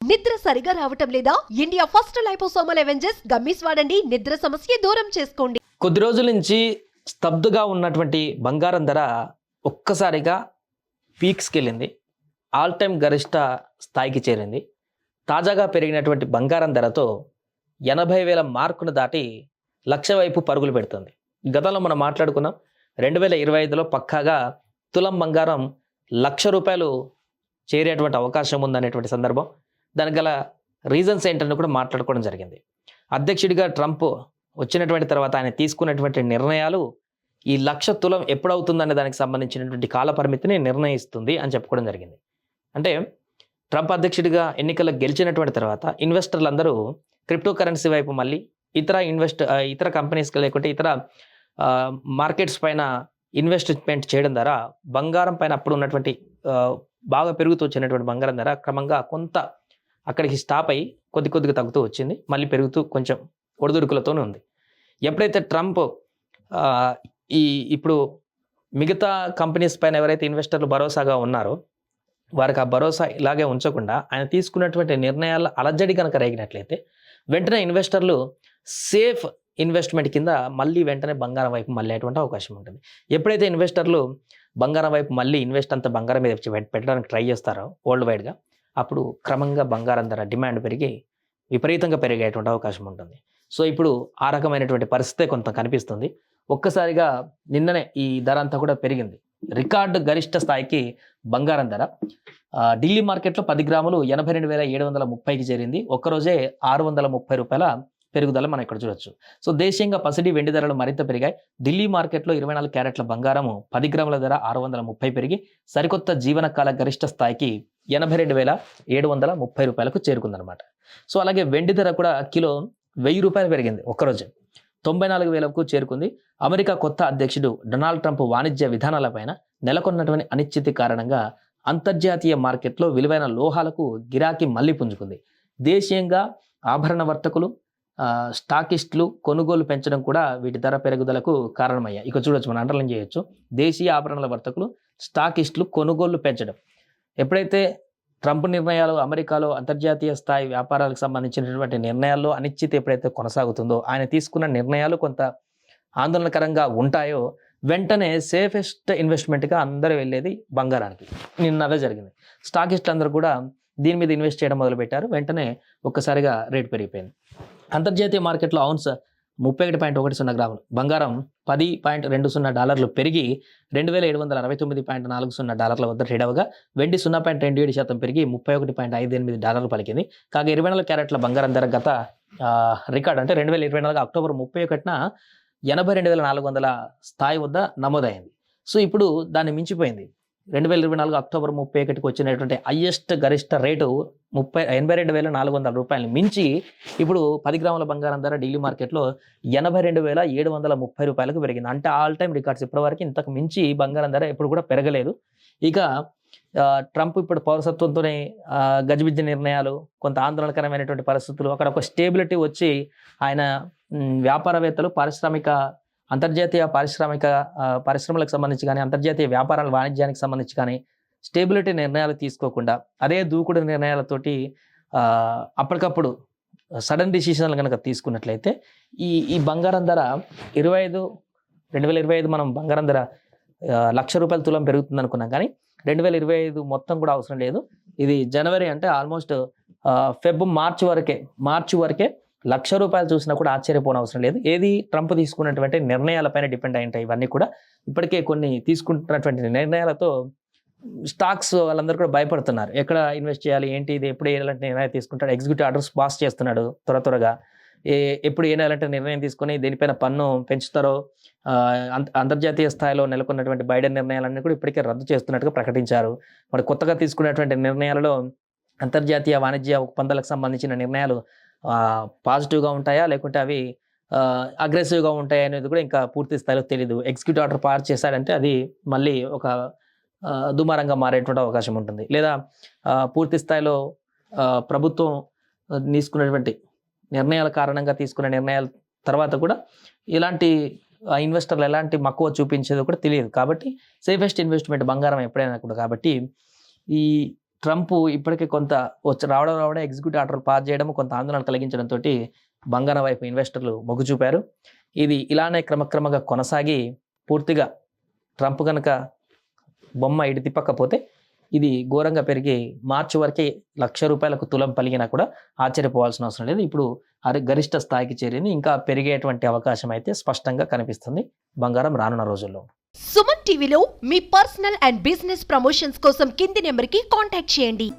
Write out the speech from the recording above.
నిద్ర సరిగా రావటం లేదా? India first liposomal Avengers gummies వాడండి. నిద్ర సమస్య దూరం చేసుకోండి. కొద్ది రోజుల నుంచి స్తబ్దుగా ఉన్నటువంటి బంగారం ధర ఒక్కసారిగా పీక్స్కి వెళ్ళింది. ఆల్ టైమ్ గరిష్ట స్థాయికి చేరింది. తాజాగా పెరిగినటువంటి బంగారం ధరతో 80,000 మార్కును దాటి లక్ష వైపు పరుగులు పెడుతుంది. గతంలో మనం మాట్లాడుకున్నాం 2025లో పక్కాగా తులం బంగారం ₹1,00,000 చేరేటువంటి అవకాశం ఉందనేటువంటి సందర్భం. దానికి గల రీజన్స్ ఏంటని కూడా మాట్లాడుకోవడం జరిగింది. అధ్యక్షుడిగా ట్రంప్ వచ్చినటువంటి తర్వాత ఆయన తీసుకున్నటువంటి నిర్ణయాలు ఈ 1,00,000 తులం ఎప్పుడవుతుందనే దానికి సంబంధించినటువంటి కాల పరిమితిని నిర్ణయిస్తుంది అని చెప్పుకోవడం జరిగింది. అంటే ట్రంప్ అధ్యక్షుడిగా ఎన్నికల్లో గెలిచినటువంటి తర్వాత ఇన్వెస్టర్లు అందరూ క్రిప్టో కరెన్సీ వైపు మళ్ళీ ఇతర కంపెనీస్కి లేకుంటే ఇతర మార్కెట్స్ పైన ఇన్వెస్ట్మెంట్ చేయడం ద్వారా బంగారం పైన అప్పుడు ఉన్నటువంటి బాగా పెరుగుతూ వచ్చినటువంటి బంగారం ధర క్రమంగా కొంత అక్కడికి స్టాప్ అయ్యి కొద్దిగా తగ్గుతూ వచ్చింది. మళ్ళీ పెరుగుతూ కొంచెం ఒడిదుడుకులతోనే ఉంది. ఎప్పుడైతే ట్రంప్ ఇప్పుడు మిగతా కంపెనీస్ పైన ఎవరైతే ఇన్వెస్టర్లు భరోసాగా ఉన్నారో వారికి ఆ భరోసా ఇలాగే ఉంచకుండా ఆయన తీసుకున్నటువంటి నిర్ణయాల అలజడి కనుక రేగినట్లయితే వెంటనే ఇన్వెస్టర్లు సేఫ్ ఇన్వెస్ట్మెంట్ కింద మళ్ళీ వెంటనే బంగారం వైపు మళ్ళేటువంటి అవకాశం ఉంటుంది. ఎప్పుడైతే ఇన్వెస్టర్లు బంగారం వైపు మళ్ళీ ఇన్వెస్ట్ అంతా బంగారం మీద పెట్టడానికి ట్రై చేస్తారో వరల్డ్ వైడ్గా, అప్పుడు క్రమంగా బంగారం ధర డిమాండ్ పెరిగి విపరీతంగా పెరిగేటువంటి అవకాశం ఉంటుంది. సో ఇప్పుడు ఆ రకమైనటువంటి పరిస్థితే కొంత కనిపిస్తుంది. ఒక్కసారిగా నిన్ననే ఈ ధర అంతా కూడా పెరిగింది. రికార్డు గరిష్ట స్థాయికి బంగారం ధర ఢిల్లీ మార్కెట్లో 10 గ్రాములు 82,730కి చేరింది. ఒక్కరోజే ₹630 పెరుగుదల మనం ఇక్కడ చూడొచ్చు. సో దేశీయంగా పసిడి వెండి ధరలు మరింత పెరిగాయి. ఢిల్లీ మార్కెట్లో 24 క్యారెట్ల బంగారము 10 గ్రాముల ధర ₹630 పెరిగి సరికొత్త జీవనకాల గరిష్ట స్థాయికి ₹82,730కు చేరుకుందనమాట. సో అలాగే వెండి ధర కూడా కిలో ₹1,000 పెరిగింది. ఒక్కరోజు 94,000కు చేరుకుంది. అమెరికా కొత్త అధ్యక్షుడు డొనాల్డ్ ట్రంప్ వాణిజ్య విధానాలపైన నెలకొన్నటువంటి అనిశ్చితి కారణంగా అంతర్జాతీయ మార్కెట్లో విలువైన లోహాలకు గిరాకీ మళ్లీ పుంజుకుంది. దేశీయంగా ఆభరణ వర్తకులు స్టాకిస్టులు కొనుగోలు పెంచడం కూడా వీటి ధర పెరుగుదలకు కారణమయ్యాయి. ఇక చూడొచ్చు, మనం అండర్లైన్ చేయొచ్చు. దేశీయ ఆభరణల వర్తకులు స్టాకిస్టులు కొనుగోలు పెంచడం. ఎప్పుడైతే ట్రంప్ నిర్ణయాలు అమెరికాలో అంతర్జాతీయ స్థాయి వ్యాపారాలకు సంబంధించినటువంటి నిర్ణయాల్లో అనిశ్చితి ఎప్పుడైతే కొనసాగుతుందో, ఆయన తీసుకున్న నిర్ణయాలు కొంత ఆందోళనకరంగా ఉంటాయో వెంటనే సేఫెస్ట్ ఇన్వెస్ట్మెంట్గా అందరూ వెళ్ళేది బంగారానికి. నిన్న అదే జరిగింది. స్టాకిస్టులు అందరూ కూడా దీని మీద ఇన్వెస్ట్ చేయడం మొదలుపెట్టారు. వెంటనే ఒక్కసారిగా రేటు పెరిగిపోయింది. అంతర్జాతీయ మార్కెట్లో ఔన్స్ 31.10 గ్రాములు బంగారం $10.20 పెరిగి $2,769.40 వద్ద ట్రేడ్ అవగా వెండి 0.27% పెరిగి $31.58 పలికింది. కాగా 24 క్యారెట్ల బంగారం ధర గత రికార్డ్ అంటే 2024 అక్టోబర్ 31న 82,400 స్థాయి వద్ద నమోదైంది. సో ఇప్పుడు దాన్ని మించిపోయింది. 2024 అక్టోబర్ 31కి వచ్చినటువంటి హైయెస్ట్ గరిష్ట రేటు $82,400 మించి ఇప్పుడు 10 గ్రాముల బంగారం ధర ఢిల్లీ మార్కెట్లో $82,730కు పెరిగింది. అంటే ఆల్ టైమ్ రికార్డ్స్. ఇప్పటివరకు ఇంతకు మించి బంగారం ధర ఎప్పుడు కూడా పెరగలేదు. ఇక ట్రంప్ ఇప్పుడు పౌరసత్వంతోనే గజిబిజ్జి నిర్ణయాలు, కొంత ఆందోళనకరమైనటువంటి పరిస్థితులు, అక్కడ ఒక స్టేబిలిటీ వచ్చి ఆయన వ్యాపారవేత్తలు అంతర్జాతీయ పరిశ్రమలకు సంబంధించి కానీ అంతర్జాతీయ వ్యాపారాల వాణిజ్యానికి సంబంధించి కానీ స్టేబిలిటీ నిర్ణయాలు తీసుకోకుండా అదే దూకుడు నిర్ణయాలతోటి అప్పటికప్పుడు సడన్ డిసిషన్లు కనుక తీసుకున్నట్లయితే ఈ బంగారం ధర 2025 మనం బంగారం ధర ₹1,00,000 తులం పెరుగుతుంది అనుకున్నాం. కానీ 2025 మొత్తం కూడా అవసరం లేదు. ఇది జనవరి అంటే ఆల్మోస్ట్ మార్చి వరకే ₹1,00,000 చూసినా కూడా ఆశ్చర్యపోవడం అవసరం లేదు. ఏది ట్రంప్ తీసుకున్నటువంటి నిర్ణయాలపైన డిపెండ్ అయి ఉంటాయి ఇవన్నీ కూడా. ఇప్పటికే కొన్ని తీసుకుంటున్నటువంటి నిర్ణయాలతో స్టాక్స్ వాళ్ళందరూ కూడా భయపడుతున్నారు. ఎక్కడ ఇన్వెస్ట్ చేయాలి, ఏంటి, ఇది ఎప్పుడు ఎలాంటి నిర్ణయం తీసుకుంటాడు, ఎగ్జిక్యూటివ్ ఆర్డర్స్ పాస్ చేస్తున్నాడు త్వరగా. ఎప్పుడు ఎలాంటి నిర్ణయం తీసుకొని దేనిపైన పన్ను పెంచుతారో, అంతర్జాతీయ స్థాయిలో నెలకొన్నటువంటి బైడెన్ నిర్ణయాలన్నీ కూడా ఇప్పటికే రద్దు చేస్తున్నట్టుగా ప్రకటించారు. మరి కొత్తగా తీసుకున్నటువంటి నిర్ణయాలలో అంతర్జాతీయ వాణిజ్య ఒప్పందాలకు సంబంధించిన నిర్ణయాలు పాజిటివ్గా ఉంటాయా లేకుంటే అవి అగ్రెసివ్గా ఉంటాయా అనేది కూడా ఇంకా పూర్తి స్థాయిలో తెలియదు. ఎగ్జిక్యూటివ్ ఆర్డర్ పాస్ చేశాడంటే అది మళ్ళీ ఒక దుమారంగా మారేటువంటి అవకాశం ఉంటుంది. లేదా పూర్తి స్థాయిలో ప్రభుత్వం తీసుకున్నటువంటి నిర్ణయాల కారణంగా తీసుకున్న నిర్ణయాల తర్వాత కూడా ఇలాంటి ఇన్వెస్టర్లు ఎలాంటి మక్కువ చూపించేదో కూడా తెలియదు. కాబట్టి సేఫెస్ట్ ఇన్వెస్ట్మెంట్ బంగారం ఎప్పుడైనా కూడా. కాబట్టి ట్రంప్ ఇప్పటికే కొంత రావడం ఎగ్జిక్యూటివ్ ఆర్డర్ పాస్ చేయడం కొంత ఆందోళన కలిగించడంతో బంగారం వైపు ఇన్వెస్టర్లు మొగ్గు చూపారు. ఇది ఇలానే క్రమక్రమంగా కొనసాగి పూర్తిగా ట్రంప్ కనుక బొమ్మ ఇటు తిప్పకపోతే ఇది ఘోరంగా పెరిగి మార్చి వరకే ₹1,00,000 తులం పలిగినా కూడా ఆశ్చర్యపోవాల్సిన అవసరం లేదు. ఇప్పుడు గరిష్ట స్థాయికి చేరింది. ఇంకా పెరిగేటువంటి అవకాశం అయితే స్పష్టంగా కనిపిస్తుంది బంగారం రానున్న రోజుల్లో. సుమన్ టీవీలో మీ పర్సనల్ అండ్ బిజినెస్ ప్రమోషన్స్ కోసం కింది నెంబర్కి కాంటాక్ట్ చేయండి.